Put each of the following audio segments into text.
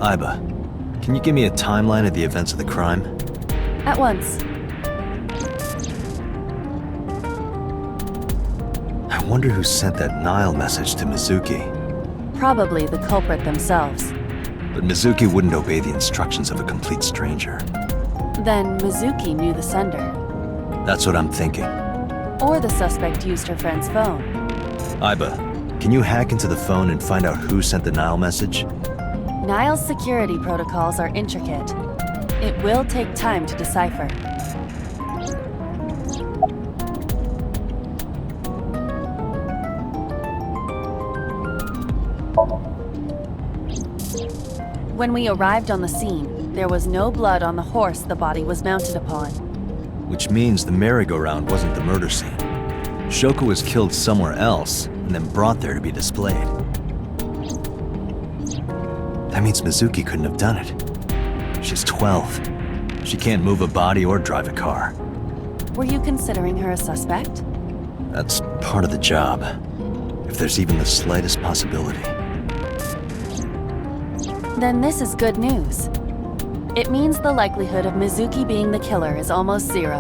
Iba, can you give me a timeline of the events of the crime? At once. I wonder who sent that Nile message to Mizuki. Probably the culprit themselves. But Mizuki wouldn't obey the instructions of a complete stranger. Then Mizuki knew the sender. That's what I'm thinking. Or the suspect used her friend's phone. Iba, can you hack into the phone and find out who sent the Nile message? Nile's security protocols are intricate. It will take time to decipher. When we arrived on the scene, there was no blood on the horse the body was mounted upon. Which means the merry-go-round wasn't the murder scene. Shoko was killed somewhere else and then brought there to be displayed. That means Mizuki couldn't have done it. She's 12. She can't move a body or drive a car. Were you considering her a suspect? That's part of the job. If there's even the slightest possibility. Then this is good news. It means the likelihood of Mizuki being the killer is almost zero.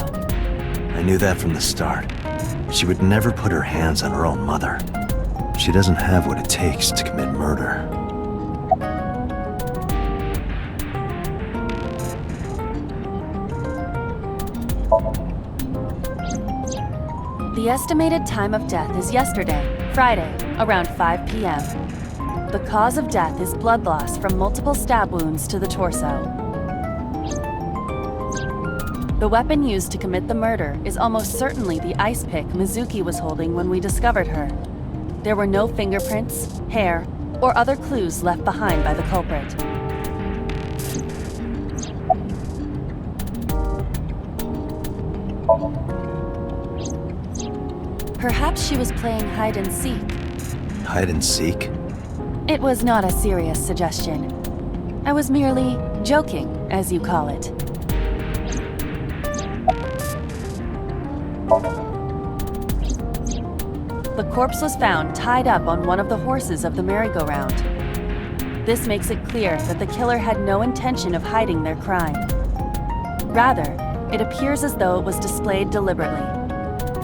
I knew that from the start. She would never put her hands on her own mother. She doesn't have what it takes to commit murder. The estimated time of death is yesterday, Friday, around 5 p.m. The cause of death is blood loss from multiple stab wounds to the torso. The weapon used to commit the murder is almost certainly the ice pick Mizuki was holding when we discovered her. There were no fingerprints, hair, or other clues left behind by the culprit. Perhaps she was playing hide and seek. Hide and seek? It was not a serious suggestion. I was merely joking, as you call it. The corpse was found tied up on one of the horses of the merry-go-round. This makes it clear that the killer had no intention of hiding their crime. Rather, it appears as though it was displayed deliberately.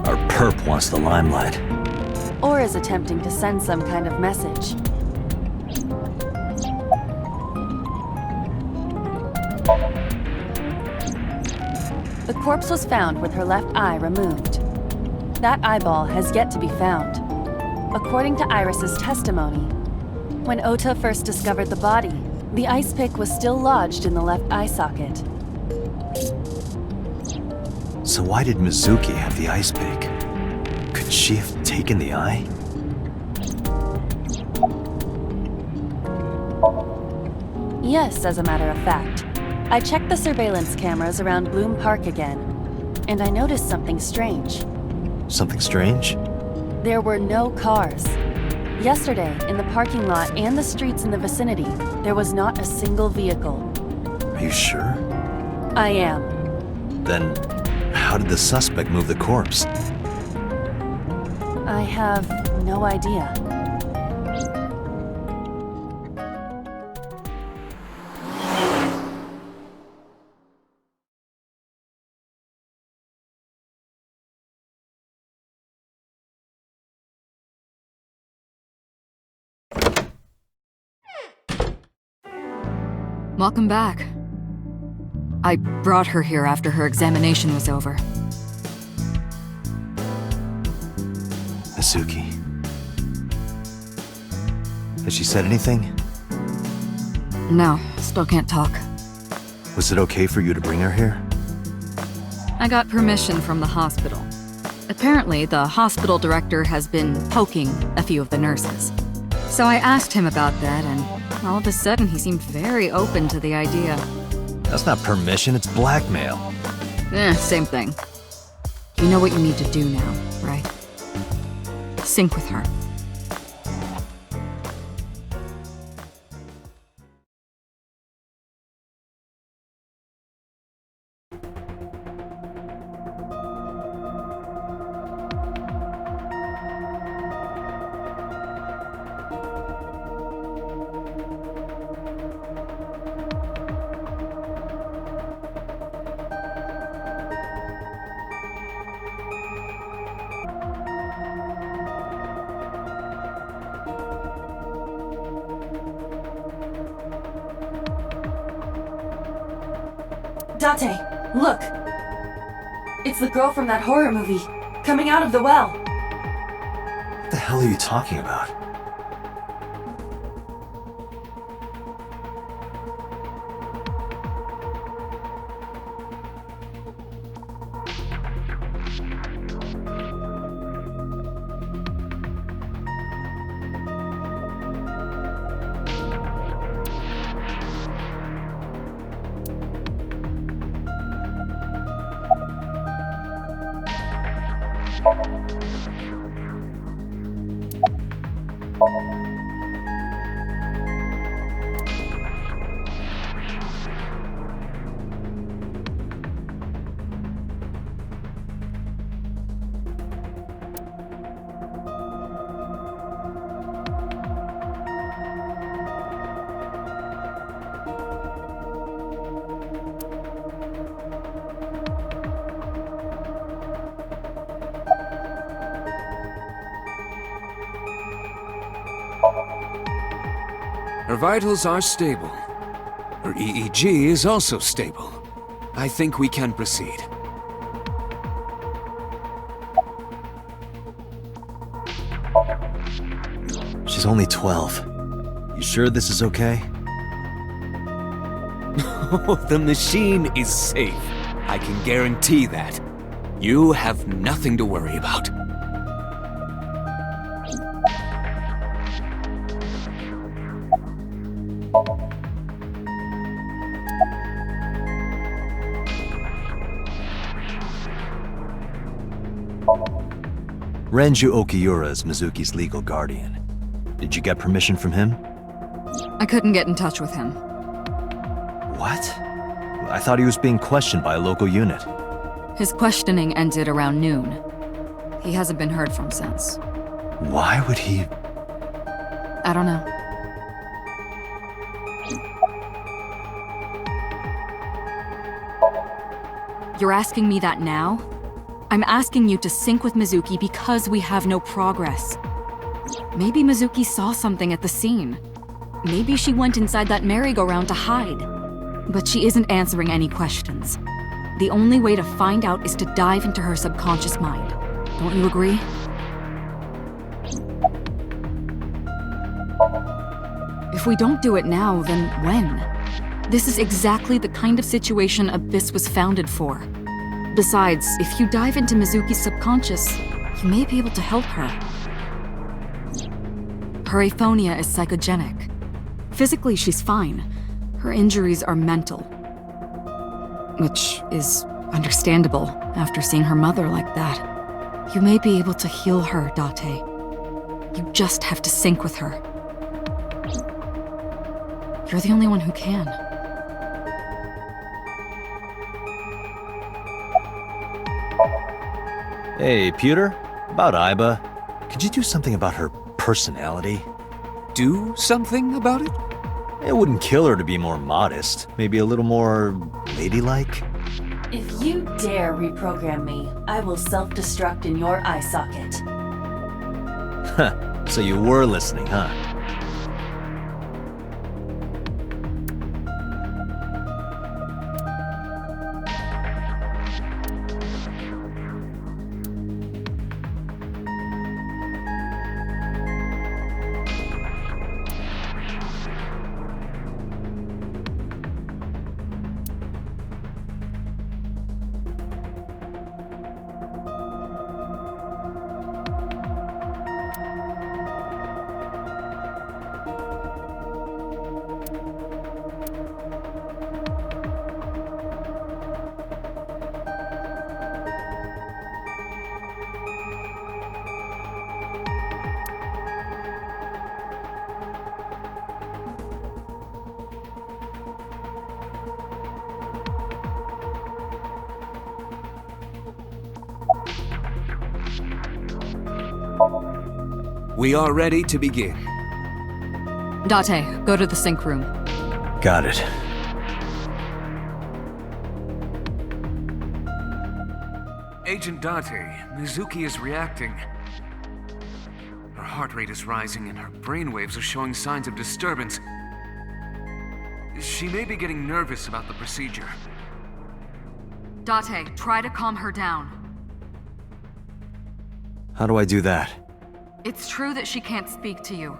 Our perp wants the limelight. Or is attempting to send some kind of message. The corpse was found with her left eye removed. That eyeball has yet to be found. According to Iris's testimony, when Ota first discovered the body, the ice pick was still lodged in the left eye socket. So why did Mizuki have the ice pick? Could she have taken the eye? Yes, as a matter of fact. I checked the surveillance cameras around Bloom Park again, and I noticed something strange. Something strange? There were no cars. Yesterday, in the parking lot and the streets in the vicinity, there was not a single vehicle. Are you sure? I am. Then, how did the suspect move the corpse? I have no idea. Welcome back. I brought her here after her examination was over. Mizuki. Has she said anything? No, still can't talk. Was it okay for you to bring her here? I got permission from the hospital. Apparently, the hospital director has been poking a few of the nurses. So I asked him about that, and all of a sudden he seemed very open to the idea. That's not permission, it's blackmail. Same thing. You know what you need to do now, right? Sync with her. Date, look! It's the girl from that horror movie, coming out of the well. What the hell are you talking about? Her vitals are stable. Her EEG is also stable. I think we can proceed. She's only 12. You sure this is okay? The machine is safe. I can guarantee that. You have nothing to worry about. Renju Okiura is Mizuki's legal guardian. Did you get permission from him? I couldn't get in touch with him. What? I thought he was being questioned by a local unit. His questioning ended around noon. He hasn't been heard from since. Why would he... I don't know. You're asking me that now? I'm asking you to sync with Mizuki because we have no progress. Maybe Mizuki saw something at the scene. Maybe she went inside that merry-go-round to hide. But she isn't answering any questions. The only way to find out is to dive into her subconscious mind. Don't you agree? If we don't do it now, then when? This is exactly the kind of situation Abyss was founded for. Besides, if you dive into Mizuki's subconscious, you may be able to help her. Her aphonia is psychogenic. Physically, she's fine. Her injuries are mental. Which is understandable after seeing her mother like that. You may be able to heal her, Date. You just have to sync with her. You're the only one who can. Hey, Pewter? About Aiba. Could you do something about her personality? Do something about it? It wouldn't kill her to be more modest. Maybe a little more ladylike? If you dare reprogram me, I will self-destruct in your eye socket. Huh. So you were listening, huh? We are ready to begin. Date, go to the sync room. Got it. Agent Date, Mizuki is reacting. Her heart rate is rising and her brainwaves are showing signs of disturbance. She may be getting nervous about the procedure. Date, try to calm her down. How do I do that? It's true that she can't speak to you.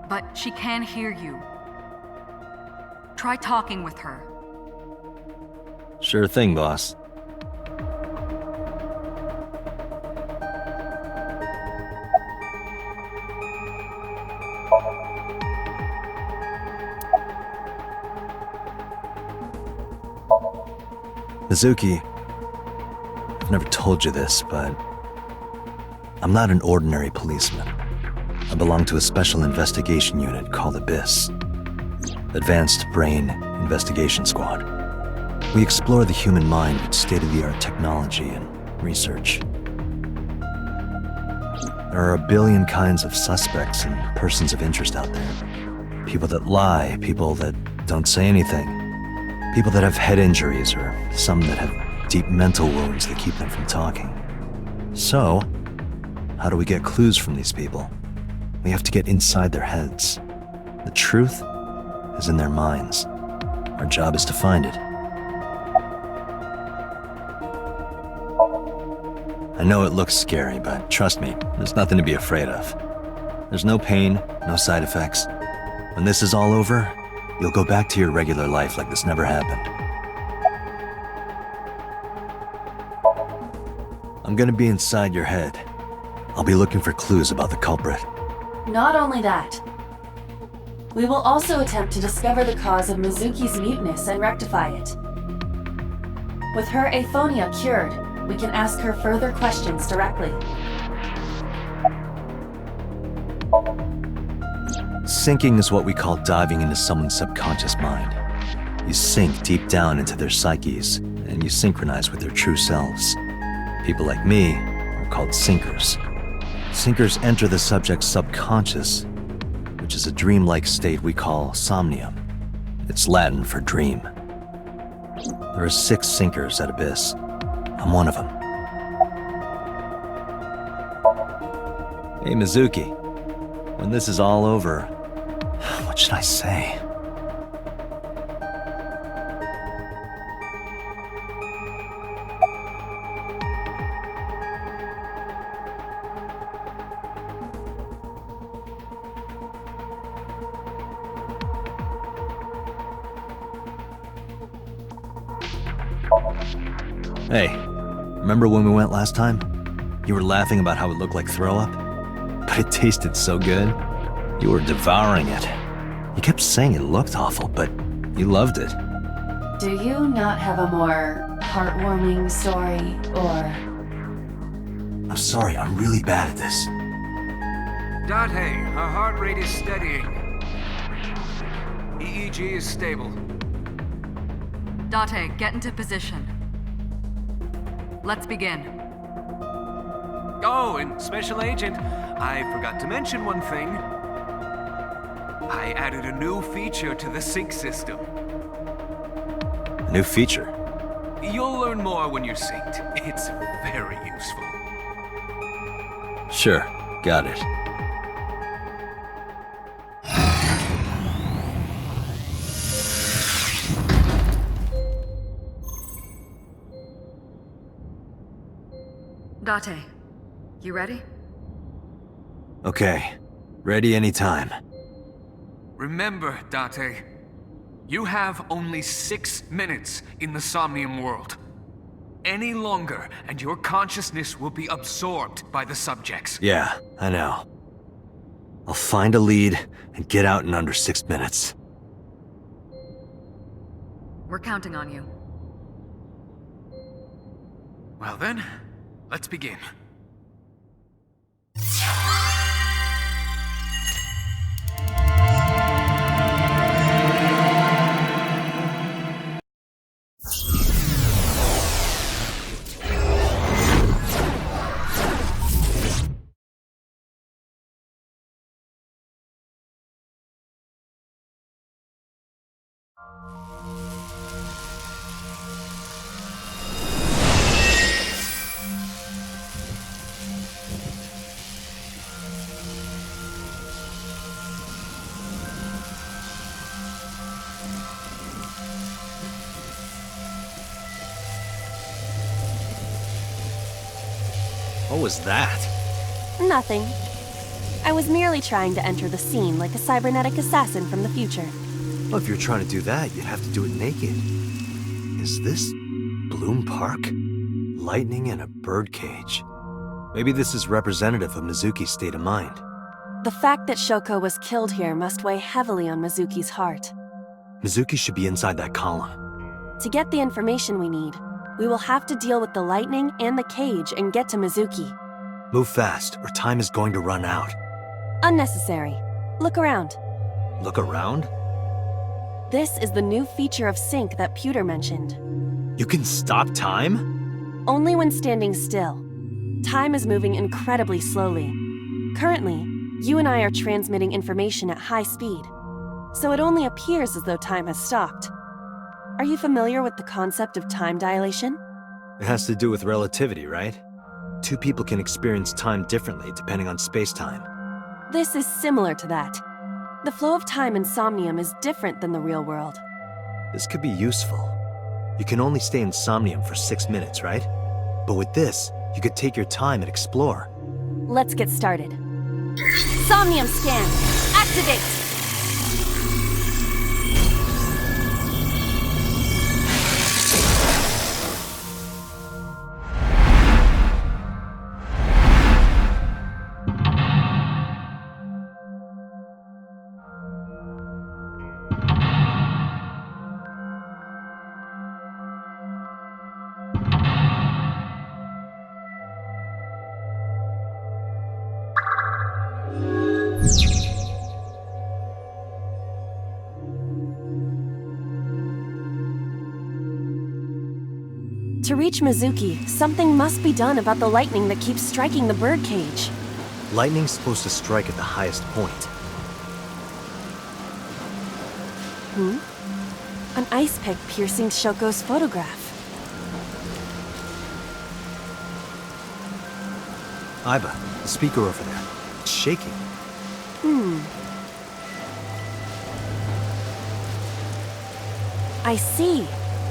But she can hear you. Try talking with her. Sure thing, boss. Mizuki, I've never told you this, but I'm not an ordinary policeman. I belong to a special investigation unit called Abyss. Advanced Brain Investigation Squad. We explore the human mind with state-of-the-art technology and research. There are a billion kinds of suspects and persons of interest out there. People that lie, people that don't say anything, people that have head injuries, or some that have deep mental wounds that keep them from talking. So, how do we get clues from these people? We have to get inside their heads. The truth is in their minds. Our job is to find it. I know it looks scary, but trust me, there's nothing to be afraid of. There's no pain, no side effects. When this is all over, you'll go back to your regular life like this never happened. I'm gonna be inside your head. I'll be looking for clues about the culprit. Not only that, we will also attempt to discover the cause of Mizuki's muteness and rectify it. With her aphonia cured, we can ask her further questions directly. Sinking is what we call diving into someone's subconscious mind. You sink deep down into their psyches, and you synchronize with their true selves. People like me are called sinkers. Sinkers enter the subject's subconscious, which is a dreamlike state we call Somnium. It's Latin for dream. There are 6 sinkers at Abyss. I'm one of them. Hey, Mizuki. When this is all over, what should I say? Hey, remember when we went last time? You were laughing about how it looked like throw up? But it tasted so good. You were devouring it. You kept saying it looked awful, but you loved it. Do you not have a more heartwarming story, or... I'm sorry, I'm really bad at this. Date, her heart rate is steadying. EEG is stable. Date, get into position. Let's begin. Oh, and Special Agent, I forgot to mention one thing. I added a new feature to the sync system. A new feature? You'll learn more when you're synced. It's very useful. Sure, got it. Date, you ready? Okay, ready anytime. Remember, Date, you have only 6 minutes in the Somnium world. Any longer, and your consciousness will be absorbed by the subjects. Yeah, I know. I'll find a lead and get out in under 6 minutes. We're counting on you. Well then, let's begin. was that? Nothing. I was merely trying to enter the scene like a cybernetic assassin from the future. Well, if you're trying to do that, you'd have to do it naked. Is this Bloom Park? Lightning in a birdcage. Maybe this is representative of Mizuki's state of mind. The fact that Shoko was killed here must weigh heavily on Mizuki's heart. Mizuki should be inside that column. To get the information we need, we will have to deal with the lightning and the cage and get to Mizuki. Move fast, or time is going to run out. Unnecessary. Look around. Look around? This is the new feature of Sync that Pewter mentioned. You can stop time? Only when standing still. Time is moving incredibly slowly. Currently, you and I are transmitting information at high speed, so it only appears as though time has stopped. Are you familiar with the concept of time dilation? It has to do with relativity, right? Two people can experience time differently depending on space-time. This is similar to that. The flow of time in Somnium is different than the real world. This could be useful. You can only stay in Somnium for 6 minutes, right? But with this, you could take your time and explore. Let's get started. Somnium scan! Activate! To reach Mizuki, something must be done about the lightning that keeps striking the birdcage. Lightning's supposed to strike at the highest point. An ice pick piercing Shoko's photograph. Aiba, the speaker over there. It's shaking. I see.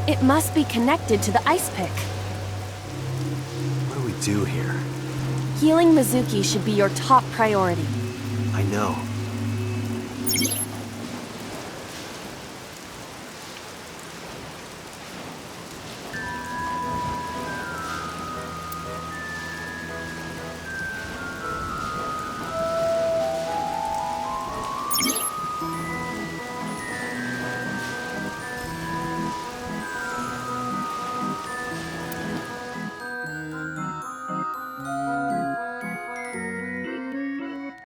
It must be connected to the ice pick. What do we do here? Healing Mizuki should be your top priority. I know.